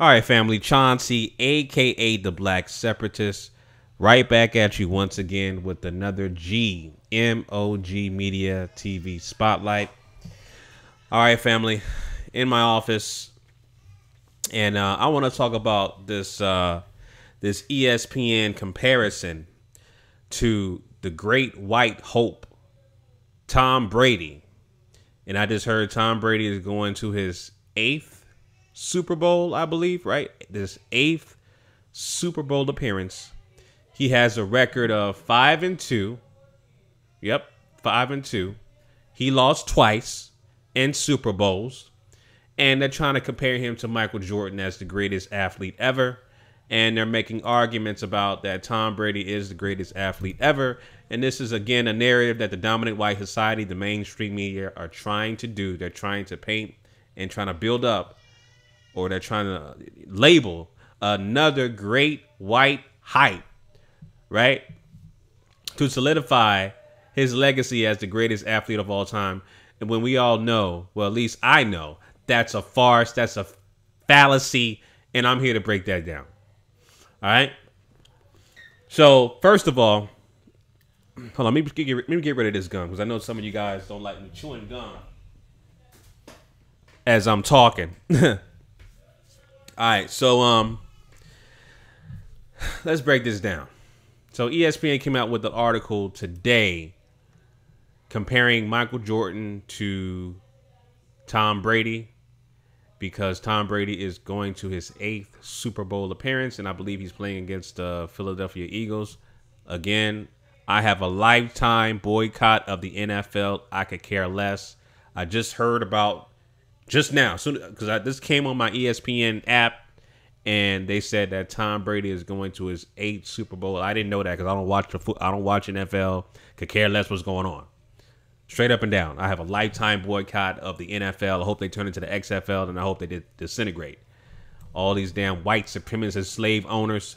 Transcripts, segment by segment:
All right, family. Chauncey, a.k.a. the Black Separatist, right back at you once again with another GMOGMediaTV Spotlight. All right, family. In my office, and I want to talk about this this ESPN comparison to the great white hope, Tom Brady. And I just heard Tom Brady is going to his 8th Super Bowl, I believe, right? This 8th Super Bowl appearance. He has a record of 5-2. Yep, 5-2. He lost twice in Super Bowls. And they're trying to compare him to Michael Jordan as the greatest athlete ever. And they're making arguments about that Tom Brady is the greatest athlete ever. And this is, again, a narrative that the dominant white society, the mainstream media, are trying to do. They're trying to paint and trying to build up, or they're trying to label another great white hype, right? To solidify his legacy as the greatest athlete of all time. And when we all know, well, at least I know, that's a farce, that's a fallacy, and I'm here to break that down. All right? So, first of all, hold on, let me get rid of this gum, because I know some of you guys don't like me chewing gum as I'm talking. All right, so let's break this down. So ESPN came out with an article today comparing Michael Jordan to Tom Brady, because Tom Brady is going to his 8th Super Bowl appearance, and I believe he's playing against the Philadelphia Eagles. Again, I have a lifetime boycott of the NFL. I could care less. I just heard about just now, because this came on my ESPN app, and they said that Tom Brady is going to his 8th Super Bowl. I didn't know that because I don't watch NFL. Could care less what's going on. Straight up and down. I have a lifetime boycott of the NFL. I hope they turn into the XFL, and I hope they disintegrate. All these damn white supremacist slave owners,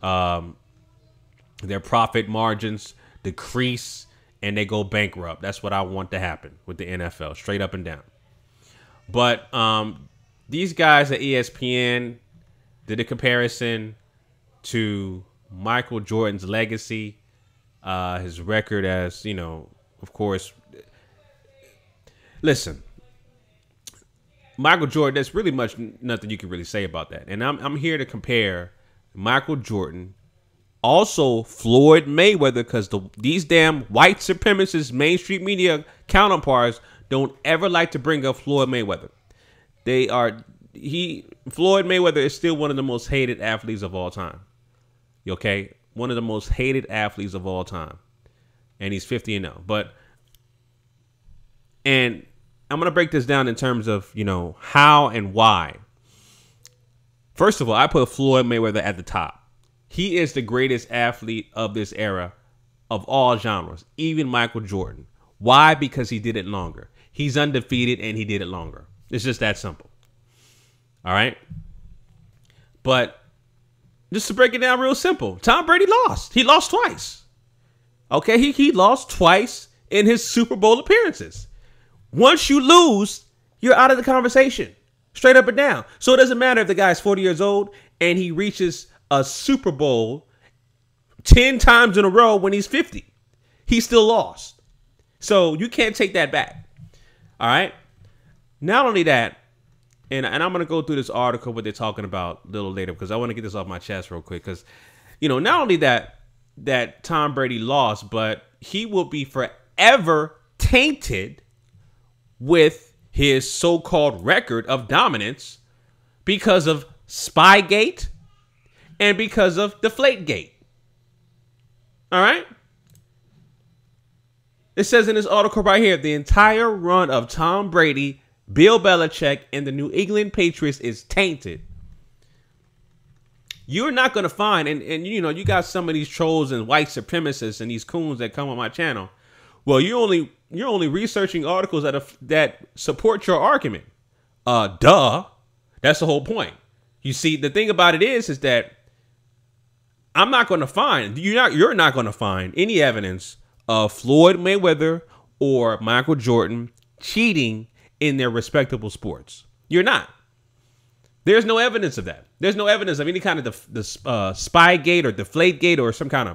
their profit margins decrease, and they go bankrupt. That's what I want to happen with the NFL, straight up and down. But these guys at ESPN did a comparison to Michael Jordan's legacy, his record as, you know, of course. Listen, Michael Jordan, there's really much nothing you can really say about that. And I'm here to compare Michael Jordan, also Floyd Mayweather, because these damn white supremacist mainstream media counterparts don't ever like to bring up Floyd Mayweather. Floyd Mayweather is still one of the most hated athletes of all time. Okay? One of the most hated athletes of all time. And he's 50-0. And I'm going to break this down in terms of, you know, how and why. First of all, I put Floyd Mayweather at the top. He is the greatest athlete of this era of all genres, even Michael Jordan. Why? Because he did it longer. He's undefeated and he did it longer. It's just that simple. All right. But just to break it down real simple, Tom Brady lost. He lost twice. Okay, he lost twice in his Super Bowl appearances. Once you lose, you're out of the conversation. Straight up and down. So it doesn't matter if the guy's 40 years old and he reaches a Super Bowl 10 times in a row when he's 50. He still lost. So you can't take that back. All right. Not only that, and I'm going to go through this article, what they're talking about a little later, because I want to get this off my chest real quick. Because, you know, not only that Tom Brady lost, but he will be forever tainted with his so-called record of dominance because of Spygate and because of Deflategate. All right? It says in this article right here, the entire run of Tom Brady, Bill Belichick, and the New England Patriots is tainted. You're not going to find, and you know, you got some of these trolls and white supremacists and these coons that come on my channel. Well, you're only researching articles that support your argument. Duh. That's the whole point. You see, the thing about it is that I'm not going to find, you're not going to find any evidence of Floyd Mayweather or Michael Jordan cheating in their respectable sports. You're not. There's no evidence of that. There's no evidence of any kind of the Spygate or Deflategate or some kind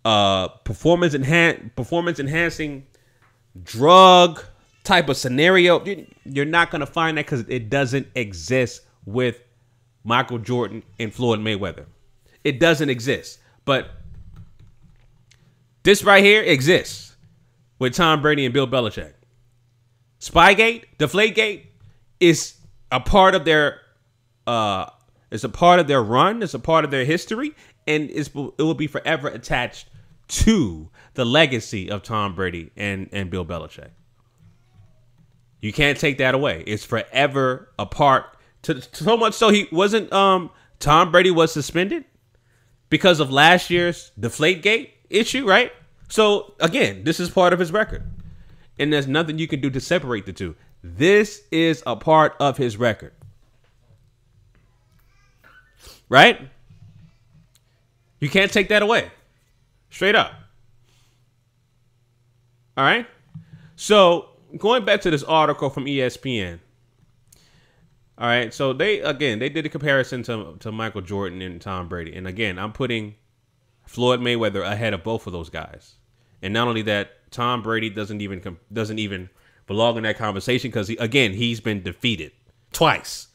of performance enhancing drug type of scenario. You're not going to find that because it doesn't exist with Michael Jordan and Floyd Mayweather. It doesn't exist. But this right here exists with Tom Brady and Bill Belichick. Spygate, Deflategate is a part of their it's a part of their run, it's a part of their history, and it will be forever attached to the legacy of Tom Brady and Bill Belichick. You can't take that away. It's forever a part, to so much so he wasn't Tom Brady was suspended because of last year's Deflategate issue, right? So again, this is part of his record. And there's nothing you can do to separate the two. This is a part of his record. Right? You can't take that away. Straight up. All right? So, going back to this article from ESPN. All right? So, they did a comparison to Michael Jordan and Tom Brady. And again, I'm putting Floyd Mayweather ahead of both of those guys. And not only that, Tom Brady doesn't even belong in that conversation because he's been defeated twice.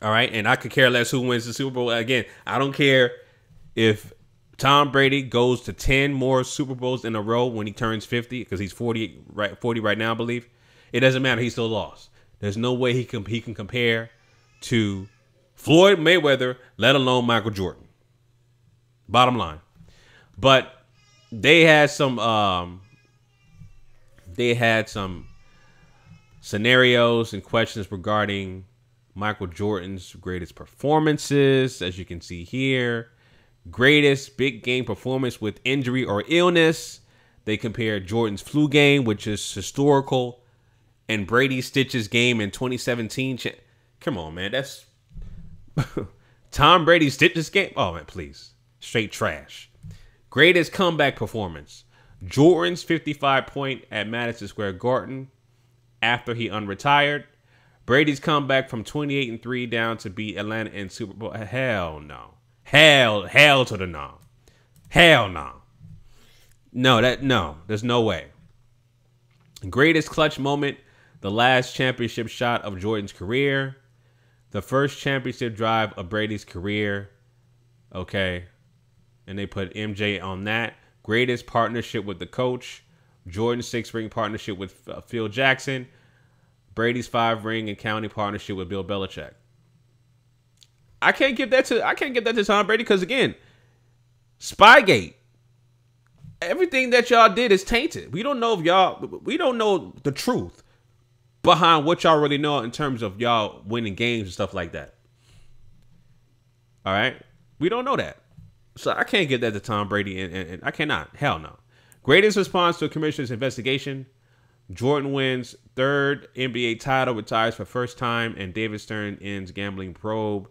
All right, and I could care less who wins the Super Bowl. Again, I don't care if Tom Brady goes to 10 more Super Bowls in a row when he turns 50 because he's 40 right now, I believe. It doesn't matter. He still lost. There's no way he can compare to Floyd Mayweather, let alone Michael Jordan. Bottom line. But they had some scenarios and questions regarding Michael Jordan's greatest performances, as you can see here. Greatest big game performance with injury or illness. They compared Jordan's flu game, which is historical, and Brady Stitch's game in 2017. Come on, man. That's Tom Brady Stitch's game. Oh, man, please. Straight trash. Greatest comeback performance. Jordan's 55-point at Madison Square Garden after he unretired. Brady's comeback from 28-3 down to beat Atlanta in Super Bowl. Hell no. Hell to the no. Hell no. No, there's no way. Greatest clutch moment, the last championship shot of Jordan's career. The first championship drive of Brady's career. Okay. And they put MJ on that. Greatest partnership with the coach. Jordan's 6-ring partnership with Phil Jackson. Brady's 5-ring and county partnership with Bill Belichick. I can't give that to Tom Brady because again, Spygate. Everything that y'all did is tainted. We don't know the truth behind what y'all really know in terms of y'all winning games and stuff like that. All right? We don't know that. So I can't give that to Tom Brady and I cannot. Hell no. Greatest response to a commissioner's investigation. Jordan wins 3rd NBA title, retires for first time, and David Stern ends gambling probe.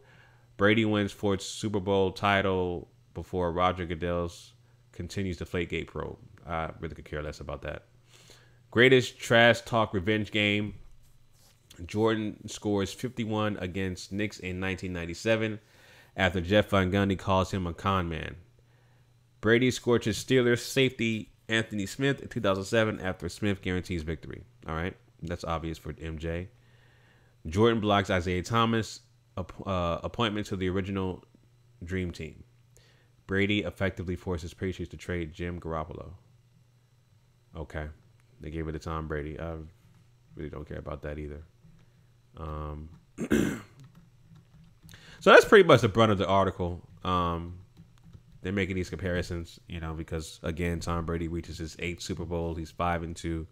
Brady wins 4th Super Bowl title before Roger Goodell's continues the Deflategate probe. I really could care less about that. Greatest trash talk revenge game. Jordan scores 51 against Knicks in 1997 after Jeff Van Gundy calls him a con man. Brady scorches Steelers safety Anthony Smith in 2007 after Smith guarantees victory. All right. That's obvious for MJ. Jordan blocks Isaiah Thomas appointment to the original Dream Team. Brady effectively forces Patriots to trade Jim Garoppolo. Okay. They gave it to Tom Brady. I really don't care about that either. So that's pretty much the brunt of the article. They're making these comparisons, because again, Tom Brady reaches his 8th Super Bowl. He's 5-2.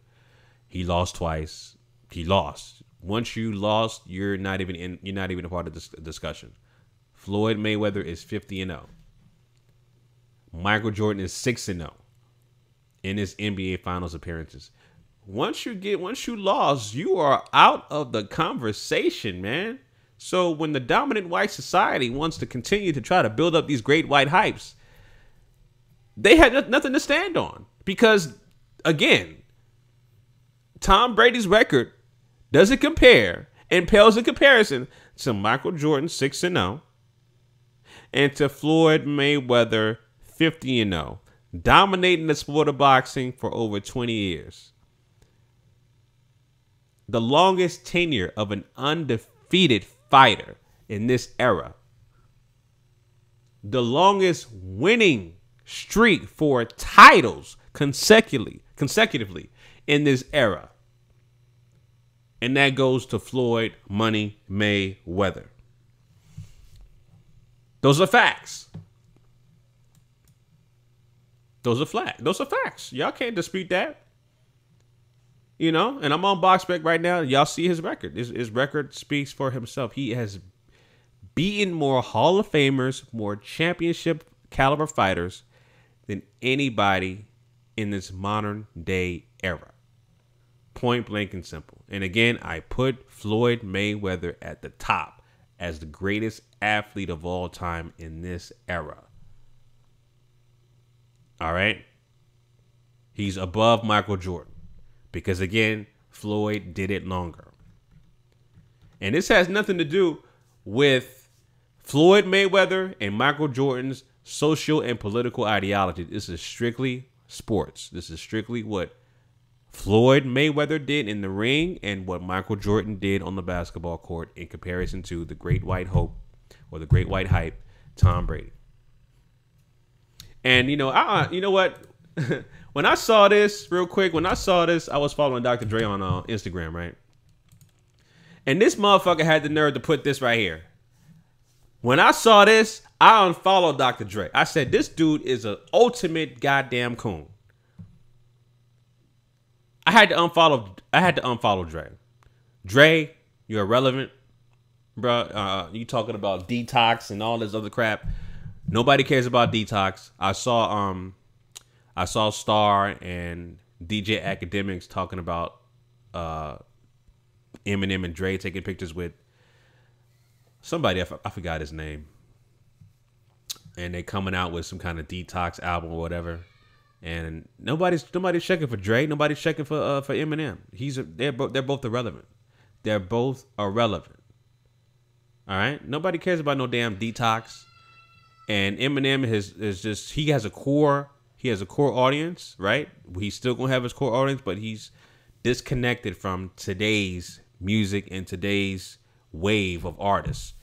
He lost twice. He lost. Once you lost, you're not even a part of this discussion. Floyd Mayweather is 50-0. Michael Jordan is 6-0 in his NBA Finals appearances. Once you lost, you are out of the conversation, man. So when the dominant white society wants to continue to try to build up these great white hypes, they had nothing to stand on because, again, Tom Brady's record doesn't compare and pales in comparison to Michael Jordan 6-0 and to Floyd Mayweather 50-0, dominating the sport of boxing for over 20 years. The longest tenure of an undefeated fighter in this era. The longest winning streak for titles consecutively in this era. And that goes to Floyd Money Mayweather. Those are facts. Those are facts. Y'all can't dispute that. You know, and I'm on BoxRec right now. Y'all see his record. His record speaks for himself. He has beaten more Hall of Famers, more championship caliber fighters than anybody in this modern day era. Point blank and simple. And again, I put Floyd Mayweather at the top as the greatest athlete of all time in this era. All right. He's above Michael Jordan because, again, Floyd did it longer. And this has nothing to do with Floyd Mayweather and Michael Jordan's social and political ideology. This is strictly sports. This is strictly what Floyd Mayweather did in the ring and what Michael Jordan did on the basketball court in comparison to the great white hope or the great white hype, Tom Brady. And, you know what? When I saw this real quick, I was following Dr. Dre on Instagram, right? And this motherfucker had the nerve to put this right here. When I saw this, I unfollowed Dr. Dre. I said, this dude is an ultimate goddamn coon. I had to unfollow Dre. Dre, you're irrelevant, bro. You talking about detox and all this other crap. Nobody cares about detox. I saw Star and DJ Academics talking about Eminem and Dre taking pictures with somebody. I forgot his name. And they coming out with some kind of detox album or whatever. And nobody's checking for Dre. Nobody's checking for Eminem. They're both irrelevant. They're both irrelevant. All right. Nobody cares about no damn detox. And Eminem he has a core audience, right? He's still gonna have his core audience, but he's disconnected from today's music and today's wave of artists.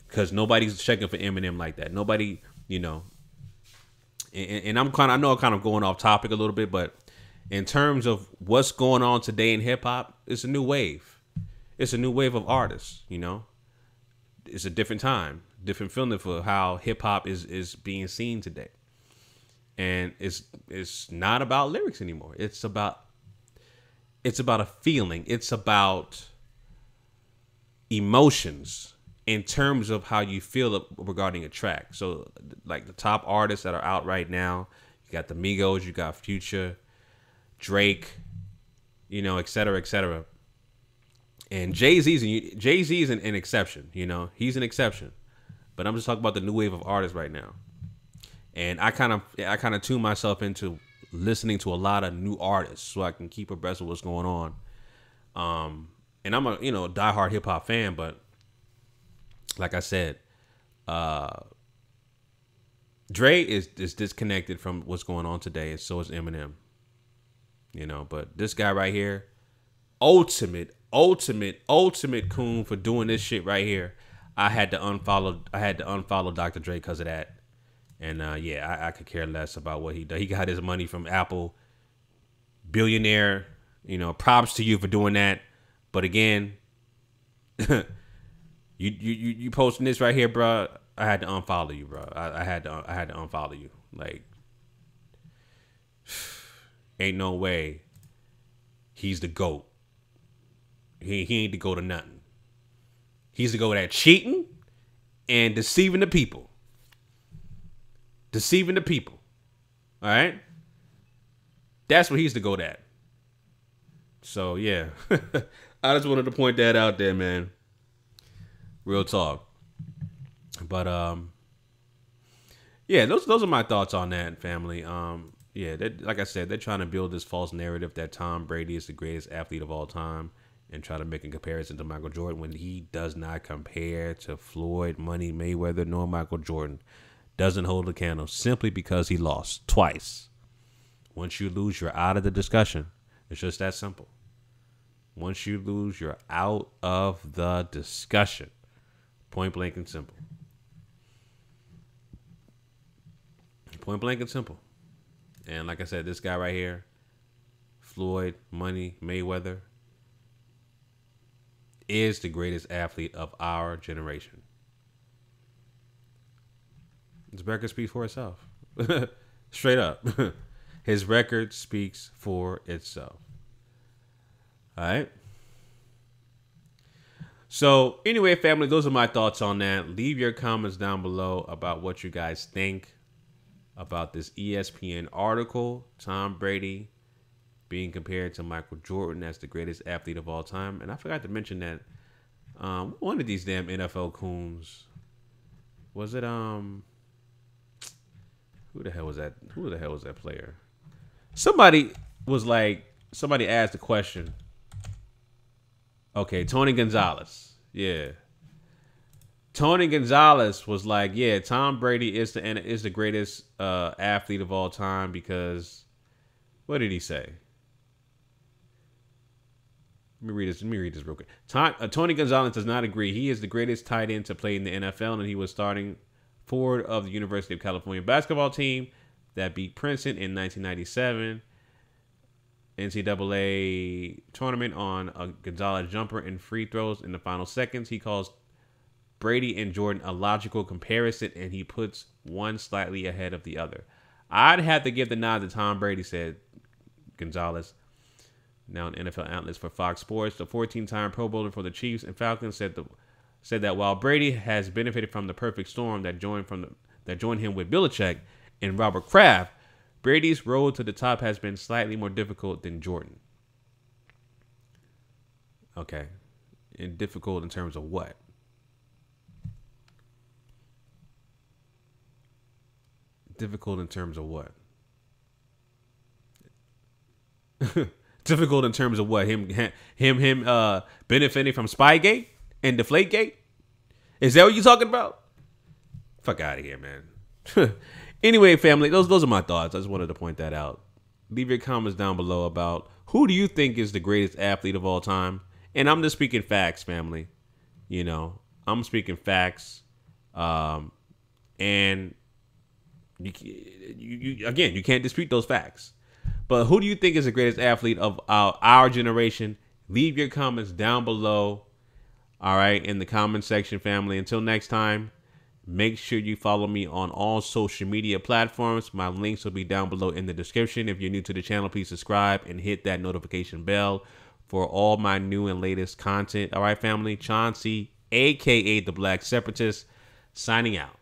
Because nobody's checking for Eminem like that. Nobody, and I know I'm kind of going off topic a little bit, but in terms of what's going on today in hip hop, it's a new wave. It's a new wave of artists, It's a different time, different feeling for how hip hop is being seen today. And it's not about lyrics anymore. It's about a feeling. It's about emotions in terms of how you feel regarding a track. So like the top artists that are out right now, you got the Migos, you got Future, Drake, et cetera, et cetera. And Jay-Z's an exception, he's an exception. But I'm just talking about the new wave of artists right now. And I kind of tune myself into listening to a lot of new artists so I can keep abreast of what's going on. And I'm a diehard hip hop fan, but like I said, Dre is disconnected from what's going on today, and so is Eminem. But this guy right here, ultimate coon for doing this shit right here. I had to unfollow Dr. Dre because of that. And I could care less about what he does. He got his money from Apple. Billionaire, props to you for doing that. But again, you posting this right here, bro. I had to unfollow you, bro. I had to unfollow you. Like, ain't no way. He's the GOAT. He ain't the GOAT of nothing. He's the GOAT at cheating and deceiving the people. Deceiving the people. All right? That's what he's the GOAT at. So, yeah. I just wanted to point that out there, man. Real talk. But, yeah, those are my thoughts on that, family. Yeah, like I said, they're trying to build this false narrative that Tom Brady is the greatest athlete of all time. and try to make a comparison to Michael Jordan when he does not compare to Floyd Money Mayweather nor Michael Jordan. Doesn't hold a candle simply because he lost twice. Once you lose, you're out of the discussion. It's just that simple. Once you lose, you're out of the discussion. Point blank and simple. Point blank and simple. And like I said, this guy right here, Floyd Money Mayweather, is the greatest athlete of our generation. His record speaks for itself. Straight up. His record speaks for itself. All right. So anyway, family, those are my thoughts on that. Leave your comments down below about what you guys think about this ESPN article. Tom Brady being compared to Michael Jordan as the greatest athlete of all time. And I forgot to mention that one of these damn NFL coons, was it who the hell was that? Who the hell was that player? Somebody asked the question. Okay, Tony Gonzalez. Yeah. Tony Gonzalez was like, yeah, Tom Brady is the greatest athlete of all time because, what did he say? Let me read this real quick. Tony Gonzalez does not agree. He is the greatest tight end to play in the NFL, and he was starting forward of the University of California basketball team that beat Princeton in 1997 NCAA tournament on a Gonzalez jumper and free throws in the final seconds. He calls Brady and Jordan a logical comparison, and he puts one slightly ahead of the other. I'd have to give the nod to Tom Brady, said Gonzalez, now an NFL analyst for Fox Sports. The 14-time Pro Bowler for the Chiefs and Falcons said that while Brady has benefited from the perfect storm that joined him with Belichick and Robert Kraft, Brady's road to the top has been slightly more difficult than Jordan. Okay. And difficult in terms of what? Difficult in terms of what? Difficult in terms of what? Him benefiting from Spygate and Deflategate? Is that what you're talking about? Fuck out of here, man. Anyway, family, those are my thoughts. I just wanted to point that out. Leave your comments down below about who do you think is the greatest athlete of all time. And I'm just speaking facts, family. You know, I'm speaking facts. And you can't dispute those facts. But who do you think is the greatest athlete of our generation? Leave your comments down below. All right, in the comment section, family. Until next time, make sure you follow me on all social media platforms. My links will be down below in the description. If you're new to the channel, please subscribe and hit that notification bell for all my new and latest content. All right, family. Chauncey, a.k.a. the Black Separatist, signing out.